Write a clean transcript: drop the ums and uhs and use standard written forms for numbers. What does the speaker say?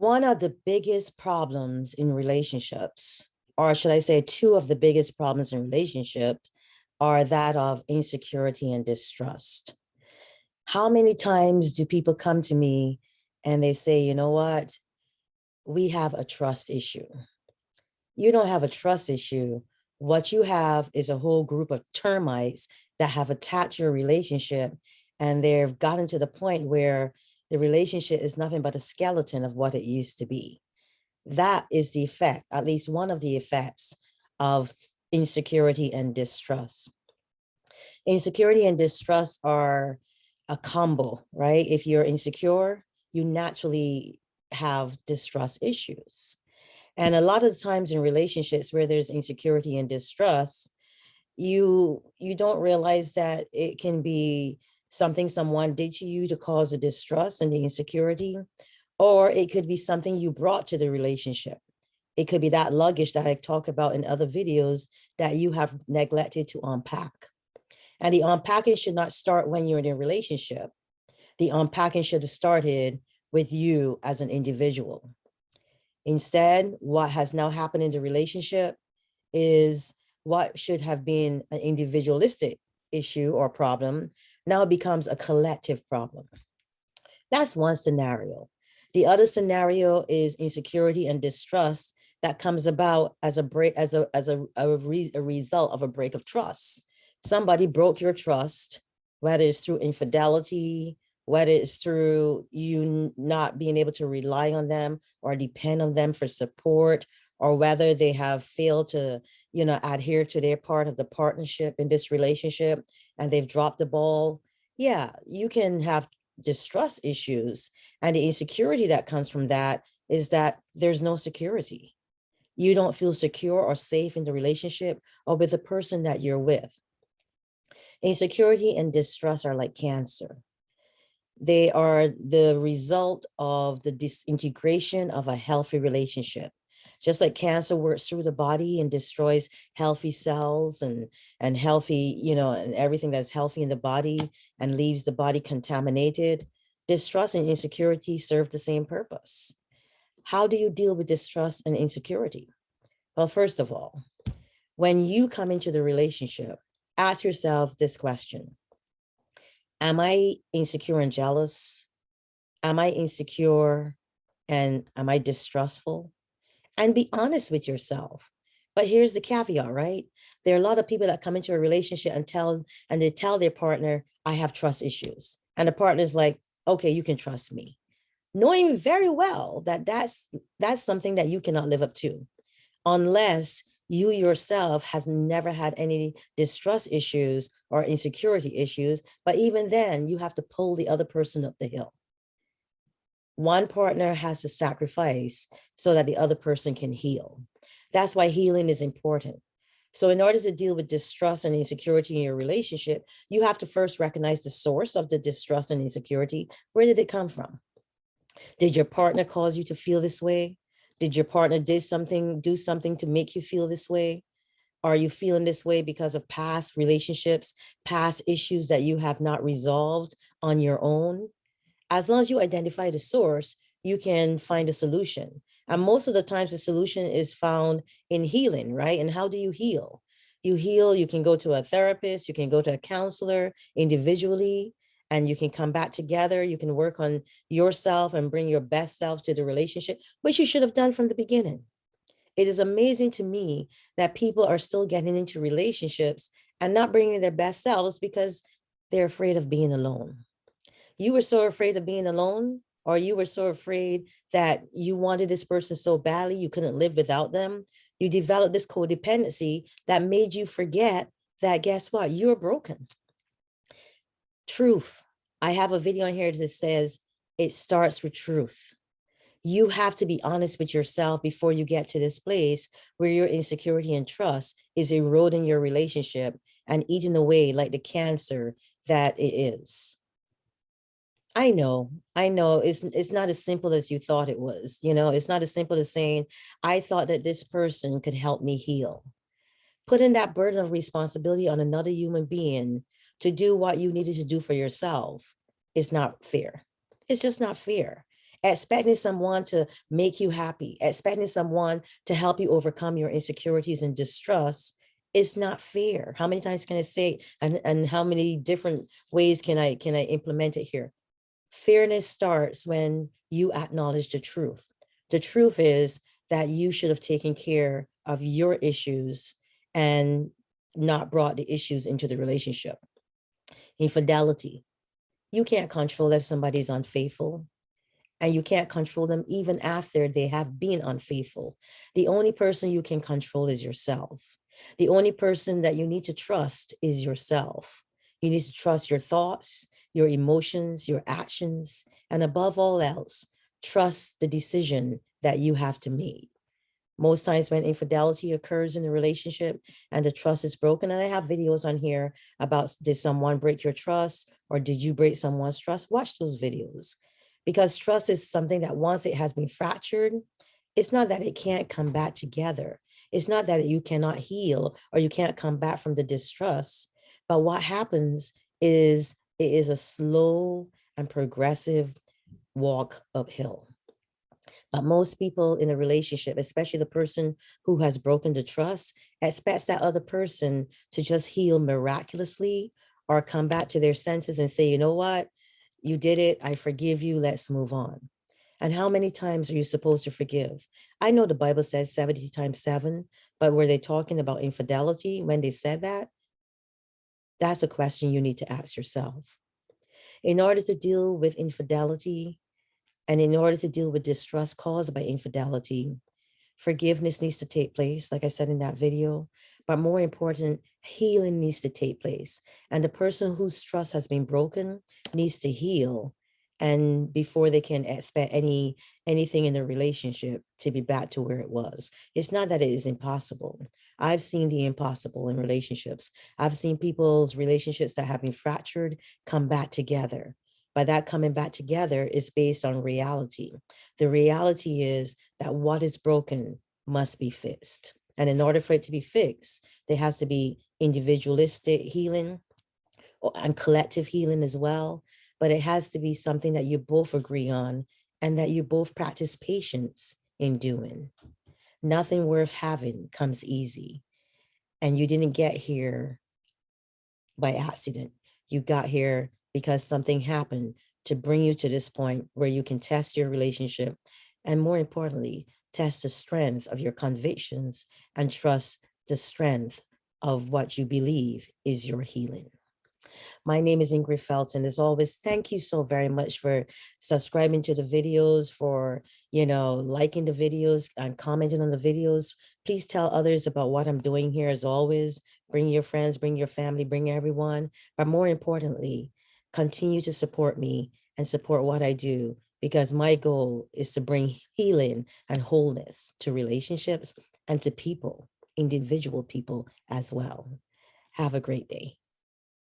One of the biggest problems in relationships, or should I say, two of the biggest problems in relationships, are that of insecurity and distrust. How many times do people come to me and they say, you know what? We have a trust issue. You don't have a trust issue. What you have is a whole group of termites that have attacked your relationship, and they've gotten to the point where the relationship is nothing but a skeleton of what it used to be. That is the effect, at least one of the effects of insecurity and distrust. Insecurity and distrust are a combo, right? If you're insecure, you naturally have distrust issues. And a lot of times in relationships where there's insecurity and distrust, you don't realize that it can be something someone did to you to cause the distrust and the insecurity, or it could be something you brought to the relationship. It could be that luggage that I talk about in other videos that you have neglected to unpack. And the unpacking should not start when you're in a relationship. The unpacking should have started with you as an individual. Instead, what has now happened in the relationship is what should have been an individualistic issue or problem now becomes a collective problem. That's one scenario. The other scenario is insecurity and distrust that comes about as a break, as a result of a break of trust. Somebody broke your trust, whether it's through infidelity, whether it's through you not being able to rely on them or depend on them for support, or whether they have failed to, adhere to their part of the partnership in this relationship and they've dropped the ball. Yeah, you can have distrust issues. And the insecurity that comes from that is that there's no security. You don't feel secure or safe in the relationship or with the person that you're with. Insecurity and distrust are like cancer. They are the result of the disintegration of a healthy relationship. Just like cancer works through the body and destroys healthy cells and healthy, and everything that's healthy in the body and leaves the body contaminated, distrust and insecurity serve the same purpose. How do you deal with distrust and insecurity? Well, first of all, when you come into the relationship, ask yourself this question. Am I insecure and jealous? Am I insecure and am I distrustful? And be honest with yourself. But here's the caveat, right? There are a lot of people that come into a relationship and they tell their partner, I have trust issues. And the partner's like, okay, you can trust me. Knowing very well that that's something that you cannot live up to unless you yourself has never had any distrust issues or insecurity issues. But even then, you have to pull the other person up the hill. One partner has to sacrifice so that the other person can heal. That's why healing is important. So in order to deal with distrust and insecurity in your relationship, you have to first recognize the source of the distrust and insecurity. Where did it come from? Did your partner cause you to feel this way? Did your partner do something to make you feel this way? Are you feeling this way because of past relationships, past issues that you have not resolved on your own? As long as you identify the source, you can find a solution. And most of the times the solution is found in healing, right? And how do you heal? You heal, you can go to a therapist, you can go to a counselor individually, and you can come back together. You can work on yourself and bring your best self to the relationship, which you should have done from the beginning. It is amazing to me that people are still getting into relationships and not bringing their best selves because they're afraid of being alone. You were so afraid of being alone, or you were so afraid that you wanted this person so badly you couldn't live without them. You developed this codependency that made you forget that, guess what? You're broken. Truth. I have a video on here that says it starts with truth. You have to be honest with yourself before you get to this place where your insecurity and trust is eroding your relationship and eating away like the cancer that it is. I know, it's not as simple as you thought it was. It's not as simple as saying, I thought that this person could help me heal. Putting that burden of responsibility on another human being to do what you needed to do for yourself is not fair. It's just not fair. expecting someone to make you happy, expecting someone to help you overcome your insecurities and distrust is not fair. How many times can I say, and how many different ways can I implement it here? Fairness starts when you acknowledge the truth. The truth is that you should have taken care of your issues and not brought the issues into the relationship. Infidelity. You can't control if somebody's unfaithful, and you can't control them even after they have been unfaithful. The only person you can control is yourself. The only person that you need to trust is yourself. You need to trust your thoughts, your emotions, your actions, and above all else, trust the decision that you have to make. Most times when infidelity occurs in a relationship and the trust is broken, and I have videos on here about, did someone break your trust or did you break someone's trust? Watch those videos, because trust is something that once it has been fractured, it's not that it can't come back together. It's not that you cannot heal or you can't come back from the distrust. But what happens is it is a slow and progressive walk uphill. But most people in a relationship, especially the person who has broken the trust, expects that other person to just heal miraculously or come back to their senses and say, you know what, you did it, I forgive you, let's move on. And how many times are you supposed to forgive? I know the Bible says 70 times 7, but were they talking about infidelity when they said that? That's a question you need to ask yourself. In order to deal with infidelity, and in order to deal with distrust caused by infidelity, forgiveness needs to take place, like I said in that video. But more important, healing needs to take place. And the person whose trust has been broken needs to heal. And before they can expect anything in the relationship to be back to where it was. It's not that it is impossible. I've seen the impossible in relationships. I've seen people's relationships that have been fractured come back together. But that coming back together is based on reality. The reality is that what is broken must be fixed. And in order for it to be fixed, there has to be individualistic healing and collective healing as well. But it has to be something that you both agree on and that you both practice patience in doing. Nothing worth having comes easy. And you didn't get here by accident. You got here because something happened to bring you to this point where you can test your relationship and, more importantly, test the strength of your convictions and trust the strength of what you believe is your healing. My name is Ingrid Felton. As always, thank you so very much for subscribing to the videos, for, liking the videos and commenting on the videos. Please tell others about what I'm doing here. As always, bring your friends, bring your family, bring everyone. But more importantly, continue to support me and support what I do, because my goal is to bring healing and wholeness to relationships and to people, individual people as well. Have a great day.